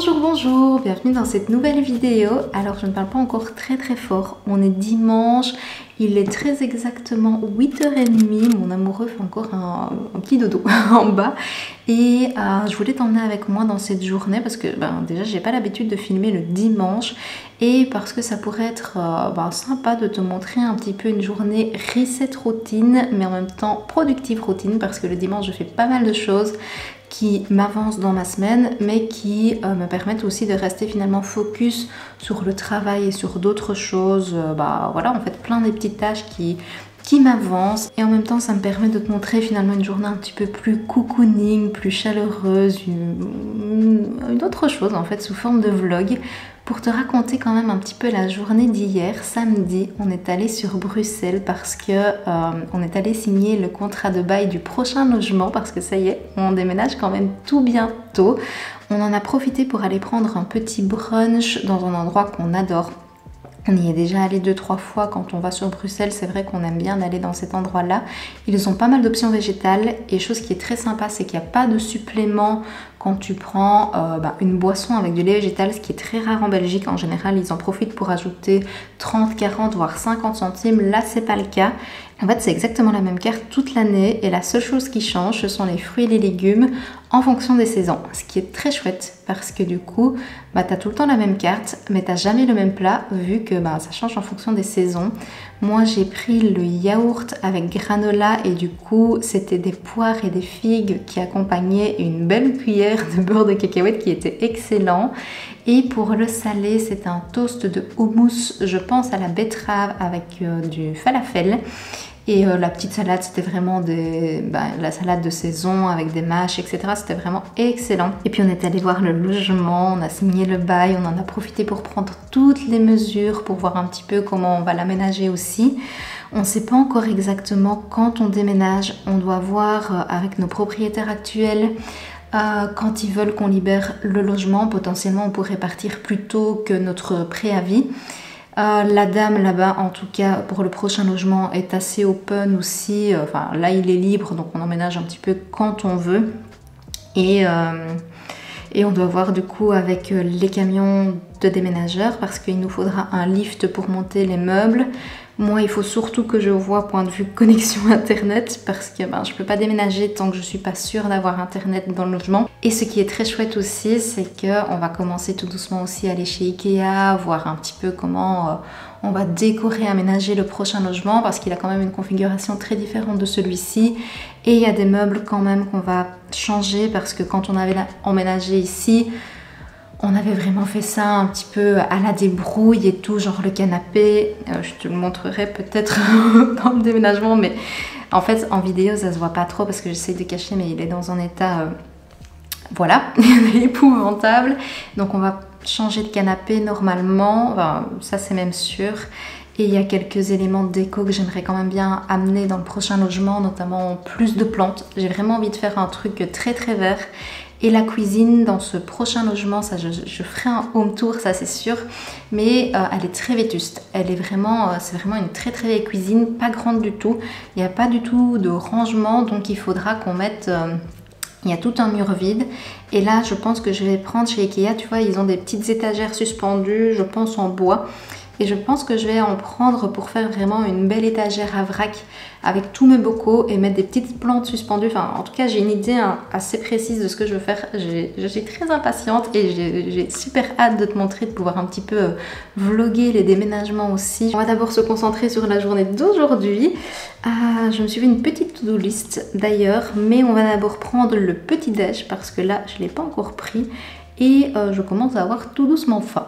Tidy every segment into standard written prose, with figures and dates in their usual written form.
Bonjour, bonjour, bienvenue dans cette nouvelle vidéo. Alors je ne parle pas encore très fort, on est dimanche, il est très exactement 8h30, mon amoureux fait encore un petit dodo en bas. Et je voulais t'emmener avec moi dans cette journée parce que déjà j'ai pas l'habitude de filmer le dimanche et parce que ça pourrait être sympa de te montrer un petit peu une journée reset routine mais en même temps productive routine parce que le dimanche je fais pas mal de choses qui m'avancent dans ma semaine mais qui me permettent aussi de rester finalement focus sur le travail et sur d'autres choses. Voilà, en fait plein des petites tâches qui m'avancent et en même temps ça me permet de te montrer finalement une journée un petit peu plus cocooning, plus chaleureuse, une autre chose en fait sous forme de vlog pour te raconter quand même un petit peu la journée d'hier. Samedi, on est allé sur Bruxelles parce que on est allé signer le contrat de bail du prochain logement parce que ça y est, on déménage quand même tout bientôt. On en a profité pour aller prendre un petit brunch dans un endroit qu'on adore. On y est déjà allé 2-3 fois quand on va sur Bruxelles, c'est vrai qu'on aime bien aller dans cet endroit-là. Ils ont pas mal d'options végétales et chose qui est très sympa, c'est qu'il n'y a pas de supplément quand tu prends une boisson avec du lait végétal, ce qui est très rare en Belgique. En général, ils en profitent pour ajouter 30, 40, voire 50 centimes. Là, c'est pas le cas. En fait, c'est exactement la même carte toute l'année et la seule chose qui change, ce sont les fruits et les légumes en fonction des saisons. Ce qui est très chouette parce que du coup, tu as tout le temps la même carte, mais tu n'as jamais le même plat vu que ça change en fonction des saisons. Moi, j'ai pris le yaourt avec granola et du coup, c'était des poires et des figues qui accompagnaient une belle cuillère de beurre de cacahuète qui était excellent. Et pour le salé, c'est un toast de houmous, je pense à la betterave avec du falafel. Et la petite salade, c'était vraiment la salade de saison avec des mâches, etc. C'était vraiment excellent. Et puis on est allé voir le logement, on a signé le bail, on en a profité pour prendre toutes les mesures, pour voir un petit peu comment on va l'aménager aussi. On ne sait pas encore exactement quand on déménage, on doit voir avec nos propriétaires actuels. Quand ils veulent qu'on libère le logement, potentiellement on pourrait partir plus tôt que notre préavis. La dame là-bas, en tout cas pour le prochain logement, est assez open aussi. Là il est libre, donc on emménage un petit peu quand on veut. Et on doit voir du coup avec les camions de déménageurs parce qu'il nous faudra un lift pour monter les meubles. Moi, il faut surtout que je vois point de vue connexion internet parce que je ne peux pas déménager tant que je ne suis pas sûre d'avoir internet dans le logement. Et ce qui est très chouette aussi, c'est qu'on va commencer tout doucement aussi à aller chez Ikea, voir un petit peu comment on va décorer, aménager le prochain logement parce qu'il a quand même une configuration très différente de celui-ci. Et il y a des meubles quand même qu'on va changer parce que quand on avait emménagé ici, on avait vraiment fait ça un petit peu à la débrouille et tout, genre le canapé. Je te le montrerai peut-être dans le déménagement, mais en fait en vidéo ça se voit pas trop parce que j'essaie de cacher, mais il est dans un état, épouvantable. Donc on va changer de canapé normalement, ça c'est même sûr. Et il y a quelques éléments de déco que j'aimerais quand même bien amener dans le prochain logement, notamment plus de plantes. J'ai vraiment envie de faire un truc très vert. Et la cuisine dans ce prochain logement, ça je ferai un home tour, ça c'est sûr. Mais elle est très vétuste. C'est vraiment une très vieille cuisine, pas grande du tout. Il n'y a pas du tout de rangement, donc il faudra qu'on mette... il y a tout un mur vide. Et là, je pense que je vais prendre chez Ikea, tu vois, ils ont des petites étagères suspendues, je pense en bois. Et je pense que je vais en prendre pour faire vraiment une belle étagère à vrac avec tous mes bocaux et mettre des petites plantes suspendues. En tout cas, j'ai une idée assez précise de ce que je veux faire. Je suis très impatiente et j'ai super hâte de te montrer, de pouvoir un petit peu vlogger les déménagements aussi. On va d'abord se concentrer sur la journée d'aujourd'hui. Je me suis fait une petite to-do list d'ailleurs, mais on va d'abord prendre le petit déj parce que là, je ne l'ai pas encore pris et je commence à avoir tout doucement faim.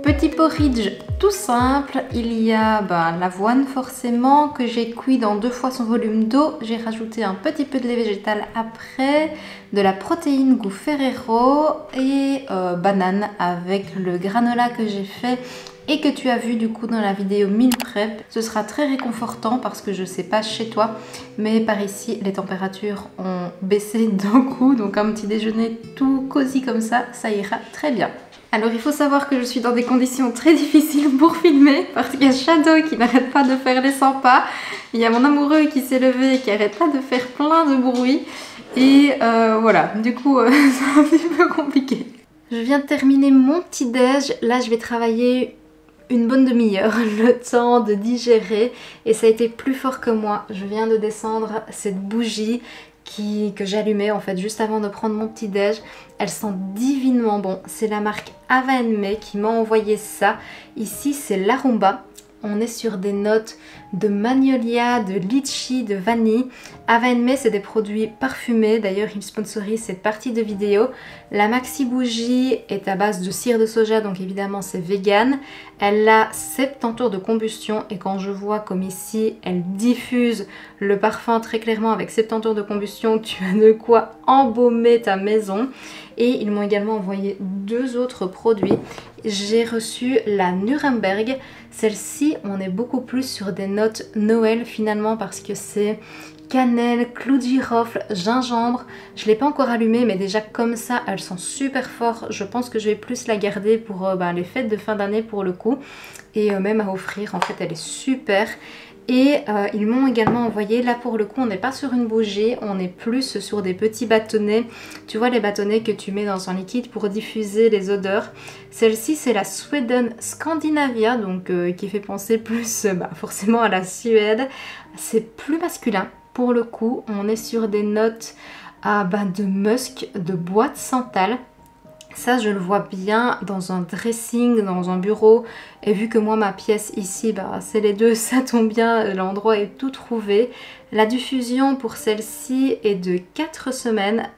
Petit porridge tout simple, il y a l'avoine forcément que j'ai cuit dans 2 fois son volume d'eau. J'ai rajouté un petit peu de lait végétal après, de la protéine goût Ferrero et banane avec le granola que j'ai fait et que tu as vu du coup dans la vidéo meal prep. Ce sera très réconfortant parce que je sais pas chez toi, mais par ici les températures ont baissé d'un coup, donc un petit déjeuner tout cosy comme ça ira très bien. Alors il faut savoir que je suis dans des conditions très difficiles pour filmer parce qu'il y a Shadow qui n'arrête pas de faire les 100 pas, il y a mon amoureux qui s'est levé et qui n'arrête pas de faire plein de bruit et voilà, du coup c'est un petit peu compliqué. Je viens de terminer mon petit déj, là je vais travailler une bonne demi-heure, le temps de digérer et ça a été plus fort que moi. Je viens de descendre cette bougie que j'allumais en fait juste avant de prendre mon petit déj. Elle sent divinement bon. C'est la marque Ava & May qui m'a envoyé ça. Ici c'est l'Arumba. On est sur des notes de magnolia, de litchi, de vanille. Ava & May c'est des produits parfumés. D'ailleurs ils sponsorisent cette partie de vidéo. La maxi bougie est à base de cire de soja, donc évidemment c'est vegan. Elle a 70 tours de combustion et quand je vois comme ici elle diffuse le parfum très clairement avec 70 tours de combustion, tu as de quoi embaumer ta maison. Et ils m'ont également envoyé 2 autres produits. J'ai reçu la Nuremberg. Celle-ci, on est beaucoup plus sur des notes Noël finalement parce que c'est cannelle, clou de girofle, gingembre. Je ne l'ai pas encore allumée mais déjà comme ça, elle sent super fort. Je pense que je vais plus la garder pour les fêtes de fin d'année pour le coup. Et même à offrir, en fait elle est super. Et ils m'ont également envoyé, là pour le coup on n'est pas sur une bougie, on est plus sur des petits bâtonnets. Tu vois les bâtonnets que tu mets dans un liquide pour diffuser les odeurs. Celle-ci c'est la Sweden Scandinavia, donc qui fait penser plus forcément à la Suède. C'est plus masculin pour le coup, on est sur des notes de musk, de bois de santal. Ça je le vois bien dans un dressing, dans un bureau, et vu que moi ma pièce ici c'est les deux, ça tombe bien, l'endroit est tout trouvé. La diffusion pour celle-ci est de 4 semaines.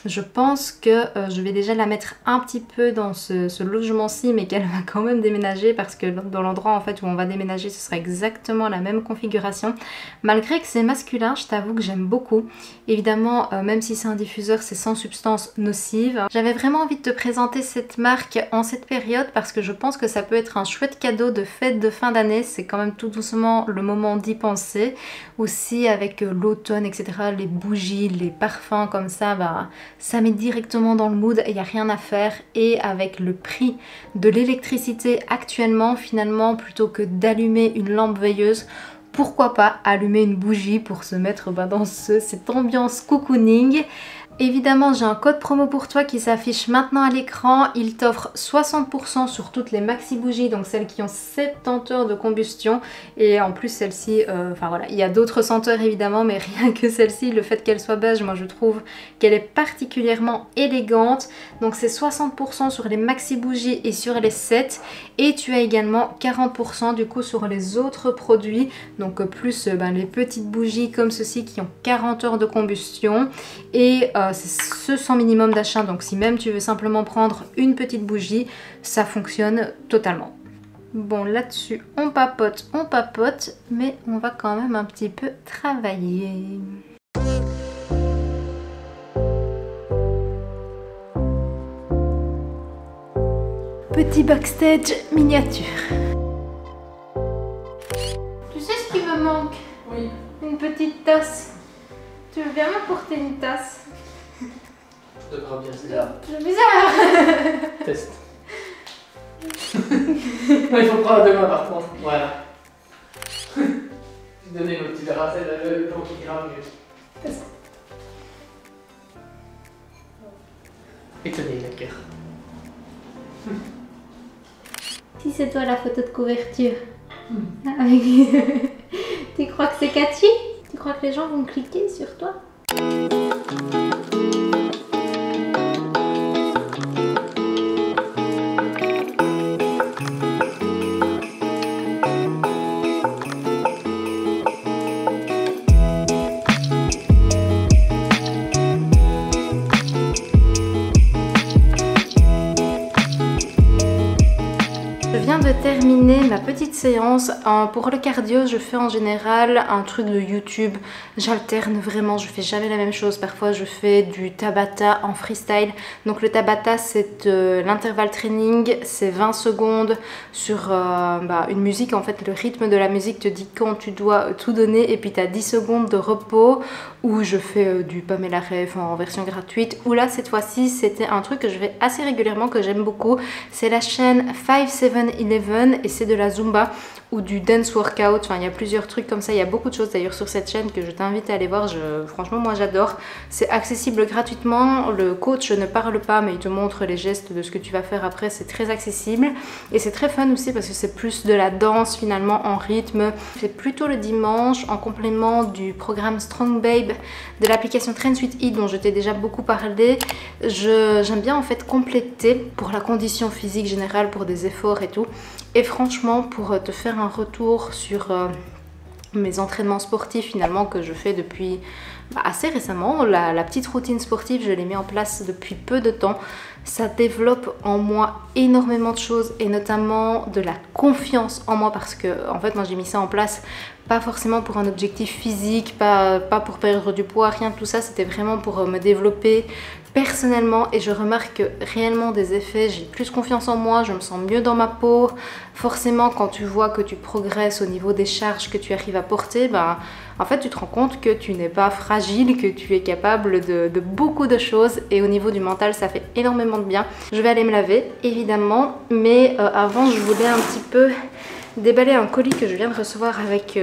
Je pense que je vais déjà la mettre un petit peu dans ce logement-ci, mais qu'elle va quand même déménager parce que dans l'endroit en fait où on va déménager, ce sera exactement la même configuration. Malgré que c'est masculin, je t'avoue que j'aime beaucoup. Évidemment, même si c'est un diffuseur, c'est sans substance nocive. J'avais vraiment envie de te présenter cette marque en cette période parce que je pense que ça peut être un chouette cadeau de fête de fin d'année. C'est quand même tout doucement le moment d'y penser. Aussi avec l'automne, etc., les bougies, les parfums comme ça, ça met directement dans le mood et il n'y a rien à faire. Et avec le prix de l'électricité actuellement, finalement, plutôt que d'allumer une lampe veilleuse, pourquoi pas allumer une bougie pour se mettre dans cette ambiance cocooning. Évidemment, j'ai un code promo pour toi qui s'affiche maintenant à l'écran. Il t'offre 60% sur toutes les maxi bougies, donc celles qui ont 70 heures de combustion. Et en plus, celle-ci, voilà, il y a d'autres senteurs évidemment, mais rien que celle-ci, le fait qu'elle soit beige, moi je trouve qu'elle est particulièrement élégante. Donc c'est 60% sur les maxi bougies et sur les sets. Et tu as également 40% du coup sur les autres produits. Donc plus les petites bougies comme ceci qui ont 40 heures de combustion. Et c'est ce sans minimum d'achat, donc si même tu veux simplement prendre une petite bougie, ça fonctionne totalement. Bon, là-dessus on papote, mais on va quand même un petit peu travailler. Petit backstage miniature. Tu sais ce qui me manque? Oui. Une petite tasse. Tu veux bien m'apporter une tasse? Ça devra bien se faire. C'est bizarre. Test. Non, il faut prendre demain par contre. Voilà. J'ai donné mon petit verre à sel, le temps qui ira mieux. Test. Et tenez la cœur. Si c'est toi la photo de couverture. Tu crois que c'est catchy? Tu crois que les gens vont cliquer sur toi? Je viens de terminer ma petite séance. Pour le cardio, je fais en général un truc de YouTube. J'alterne vraiment, je fais jamais la même chose. Parfois, je fais du Tabata en freestyle. Donc le Tabata, c'est l'intervalle training. C'est 20 secondes sur une musique. En fait, le rythme de la musique te dit quand tu dois tout donner. Et puis, tu as 10 secondes de repos. Où je fais du Pamela Reif en version gratuite. Où là, cette fois-ci, c'était un truc que je fais assez régulièrement, que j'aime beaucoup. C'est la chaîne 5711 et c'est de la Zumba ou du dance workout. Enfin, il y a plusieurs trucs comme ça. Il y a beaucoup de choses d'ailleurs sur cette chaîne que je t'invite à aller voir. Franchement, moi, j'adore. C'est accessible gratuitement. Le coach ne parle pas, mais il te montre les gestes de ce que tu vas faire après. C'est très accessible. Et c'est très fun aussi parce que c'est plus de la danse finalement en rythme. C'est plutôt le dimanche en complément du programme Strong Babe de l'application Train Suite Eat dont je t'ai déjà beaucoup parlé. J'aime bien en fait compléter pour la condition physique générale, pour des efforts et tout. Et franchement, pour te faire un retour sur mes entraînements sportifs finalement que je fais depuis assez récemment, la petite routine sportive, je l'ai mis en place depuis peu de temps. Ça développe en moi énormément de choses et notamment de la confiance en moi parce que en fait moi j'ai mis ça en place pas forcément pour un objectif physique, pas pour perdre du poids, rien de tout ça, c'était vraiment pour me développer personnellement et je remarque réellement des effets. J'ai plus confiance en moi, je me sens mieux dans ma peau. Forcément, quand tu vois que tu progresses au niveau des charges que tu arrives à porter, en fait tu te rends compte que tu n'es pas fragile, que tu es capable de beaucoup de choses et au niveau du mental ça fait énormément de bien. Je vais aller me laver évidemment, mais avant je voulais un petit peu déballer un colis que je viens de recevoir avec...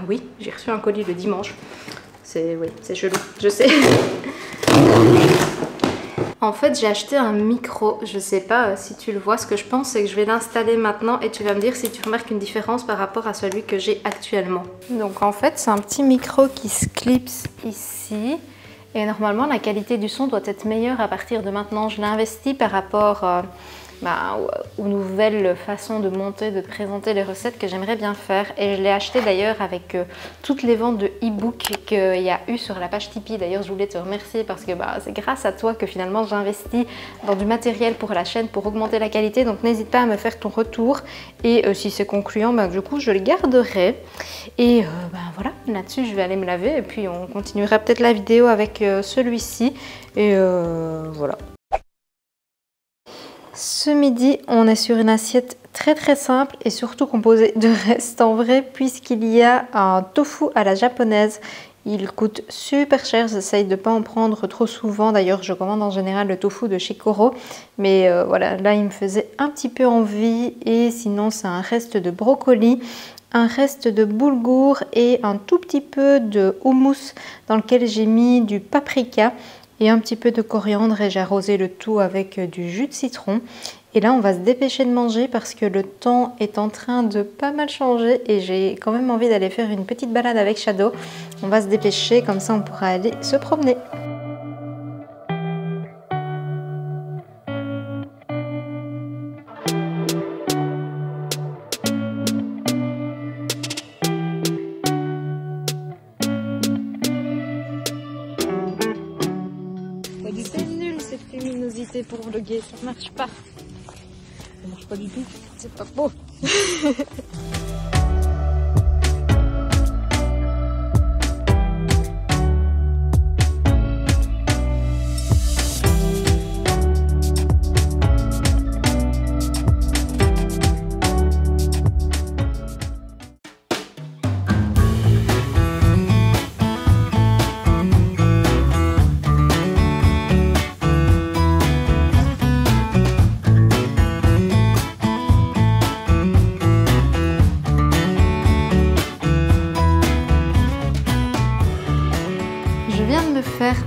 oui, j'ai reçu un colis le dimanche. C'est chelou, je sais. En fait, j'ai acheté un micro. Je sais pas si tu le vois. Ce que je pense, c'est que je vais l'installer maintenant et tu vas me dire si tu remarques une différence par rapport à celui que j'ai actuellement. Donc en fait, c'est un petit micro qui se clipse ici. Et normalement, la qualité du son doit être meilleure à partir de maintenant. Je l'ai investi par rapport aux nouvelles façons de monter, de présenter les recettes que j'aimerais bien faire. Et je l'ai acheté d'ailleurs avec toutes les ventes de e-book qu'il y a eu sur la page Tipeee. D'ailleurs, je voulais te remercier parce que c'est grâce à toi que finalement j'investis dans du matériel pour la chaîne pour augmenter la qualité. Donc n'hésite pas à me faire ton retour. Et si c'est concluant, du coup, je le garderai. Et voilà, là-dessus, je vais aller me laver. Et puis, on continuera peut-être la vidéo avec celui-ci. Et voilà. Ce midi, on est sur une assiette très très simple et surtout composée de restes en vrai puisqu'il y a un tofu à la japonaise. Il coûte super cher, j'essaye de ne pas en prendre trop souvent. D'ailleurs, je commande en général le tofu de chez Koro. Mais voilà, là, il me faisait un petit peu envie. Et sinon, c'est un reste de brocoli, un reste de boulgour et un tout petit peu de houmous dans lequel j'ai mis du paprika et un petit peu de coriandre et j'ai arrosé le tout avec du jus de citron. Et là, on va se dépêcher de manger parce que le temps est en train de pas mal changer et j'ai quand même envie d'aller faire une petite balade avec Shadow. On va se dépêcher, comme ça on pourra aller se promener. C'est nul cette luminosité pour vlogger, ça marche pas. Ça marche pas du tout. C'est pas beau.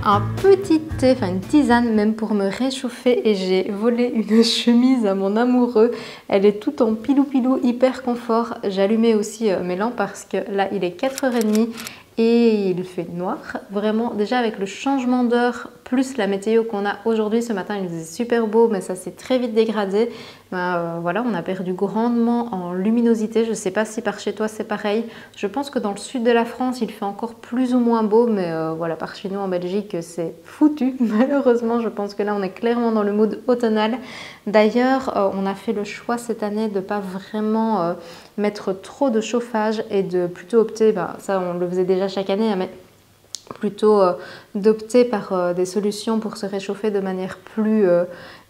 Un petit thé, enfin une tisane même pour me réchauffer et j'ai volé une chemise à mon amoureux. Elle est toute en pilou-pilou, hyper confort. J'allumais aussi mes lampes parce que là il est 4h30 et il fait noir. Vraiment déjà avec le changement d'heure plus la météo qu'on a aujourd'hui. Ce matin il faisait super beau mais ça s'est très vite dégradé. Voilà, on a perdu grandement en luminosité. Je ne sais pas si par chez toi c'est pareil. Je pense que dans le sud de la France il fait encore plus ou moins beau, mais voilà, par chez nous en Belgique c'est foutu. Malheureusement je pense que là on est clairement dans le mood automnal. D'ailleurs on a fait le choix cette année de ne pas vraiment mettre trop de chauffage et de plutôt opter, ça on le faisait déjà chaque année, mais plutôt d'opter par des solutions pour se réchauffer de manière plus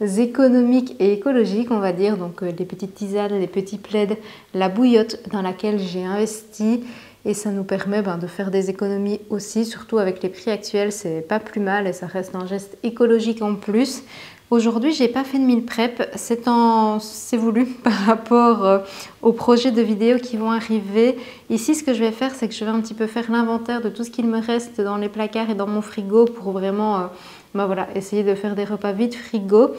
économique et écologique, on va dire. Donc les petites tisanes, les petits plaids, la bouillotte dans laquelle j'ai investi, et ça nous permet de faire des économies aussi, surtout avec les prix actuels, c'est pas plus mal et ça reste un geste écologique en plus. Aujourd'hui, j'ai pas fait de meal prep, c'est voulu par rapport aux projets de vidéos qui vont arriver. Ici, ce que je vais faire, c'est que je vais un petit peu faire l'inventaire de tout ce qu'il me reste dans les placards et dans mon frigo pour vraiment voilà, essayer de faire des repas vite frigo.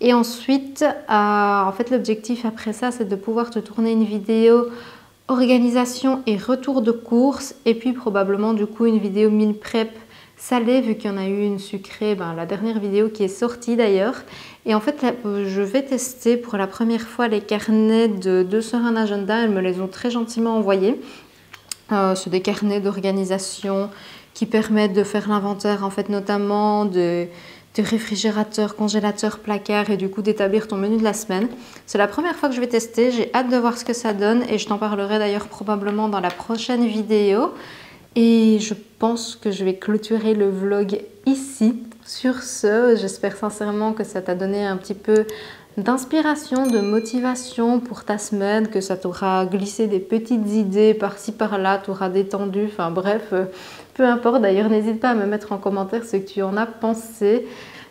Et ensuite, en fait, l'objectif après ça, c'est de pouvoir te tourner une vidéo organisation et retour de course, et puis probablement du coup une vidéo meal prep salée, vu qu'il y en a eu une sucrée, la dernière vidéo qui est sortie d'ailleurs. Et en fait, là, je vais tester pour la première fois les carnets de Deux Sœurs un agenda. Elles me les ont très gentiment envoyés. C'est des carnets d'organisation qui permettent de faire l'inventaire, en fait, notamment de réfrigérateurs, congélateurs, placards, et du coup d'établir ton menu de la semaine. C'est la première fois que je vais tester. J'ai hâte de voir ce que ça donne et je t'en parlerai d'ailleurs probablement dans la prochaine vidéo. Et je pense que je vais clôturer le vlog ici. Sur ce, j'espère sincèrement que ça t'a donné un petit peu d'inspiration, de motivation pour ta semaine, que ça t'aura glissé des petites idées par-ci par-là, t'aura détendu, enfin bref, peu importe. D'ailleurs, n'hésite pas à me mettre en commentaire ce que tu en as pensé.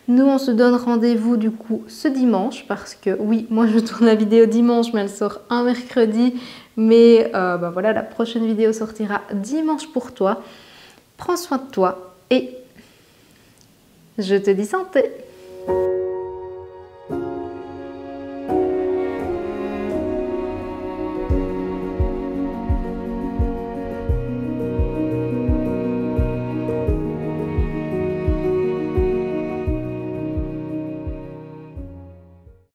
Nous, on se donne rendez-vous du coup ce dimanche, parce que oui, moi je tourne la vidéo dimanche, mais elle sort un mercredi. Mais voilà, la prochaine vidéo sortira dimanche pour toi. Prends soin de toi et je te dis santé!